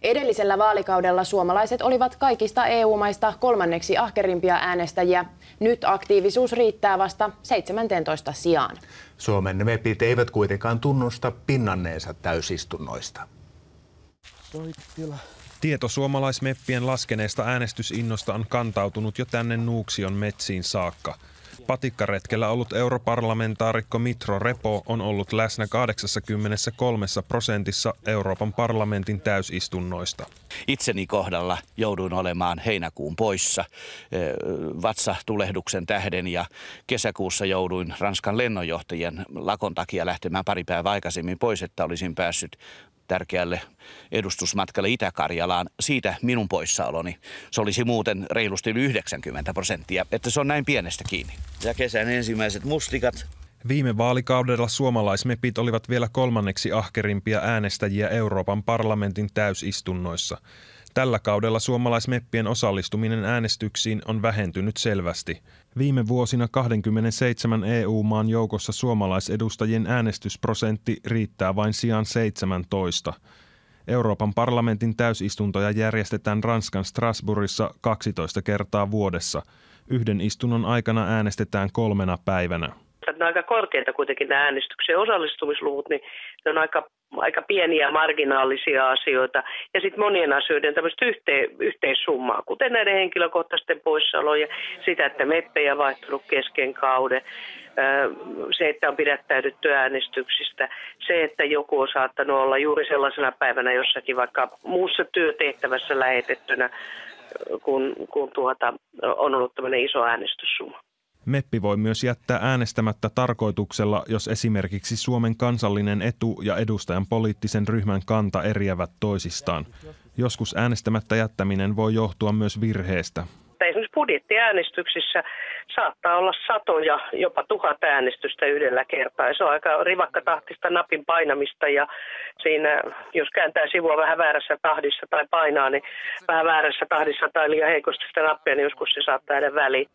Edellisellä vaalikaudella suomalaiset olivat kaikista EU-maista kolmanneksi ahkerimpia äänestäjiä. Nyt aktiivisuus riittää vasta 17 sijaan. Suomen mepit eivät kuitenkaan tunnusta pinnanneensa täysistunnoista. Tieto suomalaismeppien laskeneesta äänestysinnosta on kantautunut jo tänne Nuuksion metsiin saakka. Patikkaretkellä ollut europarlamentaarikko Mitro Repo on ollut läsnä 83% Euroopan parlamentin täysistunnoista. Itseni kohdalla jouduin olemaan heinäkuun poissa vatsatulehduksen tähden ja kesäkuussa jouduin Ranskan lennonjohtajien lakon takia lähtemään pari päivää aikaisemmin pois, että olisin päässyt tärkeälle edustusmatkalle Itä-Karjalaan. Siitä minun poissaoloni. Se olisi muuten reilusti yli 90%, että se on näin pienestä kiinni. Ja kesän ensimmäiset mustikat. Viime vaalikaudella suomalaismepit olivat vielä kolmanneksi ahkerimpia äänestäjiä Euroopan parlamentin täysistunnoissa. Tällä kaudella suomalaismeppien osallistuminen äänestyksiin on vähentynyt selvästi. Viime vuosina 27 EU-maan joukossa suomalaisedustajien äänestysprosentti riittää vain sijaan 17. Euroopan parlamentin täysistuntoja järjestetään Ranskan Strasbourgissa 12 kertaa vuodessa. Yhden istunnon aikana äänestetään 3 päivänä. Ne on aika korkeita kuitenkin nämä äänestyksen osallistumisluvut, niin ne on aika pieniä marginaalisia asioita. Ja sitten monien asioiden tämmöistä yhteissummaa, kuten näiden henkilökohtaisten poissaoloja, sitä, että meppejä vaihtunut kesken kauden, se, että on pidättäydytty äänestyksistä, se, että joku on saattanut olla juuri sellaisena päivänä jossakin vaikka muussa työtehtävässä lähetettynä, kun on ollut tämmöinen iso äänestyssumma. Meppi voi myös jättää äänestämättä tarkoituksella, jos esimerkiksi Suomen kansallinen etu ja edustajan poliittisen ryhmän kanta eriävät toisistaan. Joskus äänestämättä jättäminen voi johtua myös virheestä. Esimerkiksi budjettiäänestyksissä saattaa olla satoja, jopa 1000 äänestystä yhdellä kertaa. Se on aika rivakkatahtista napin painamista ja siinä, jos kääntää sivua vähän väärässä tahdissa tai painaa, niin vähän väärässä tahdissa tai liian heikosti sitä nappia, niin joskus se saattaa jäädä väliin.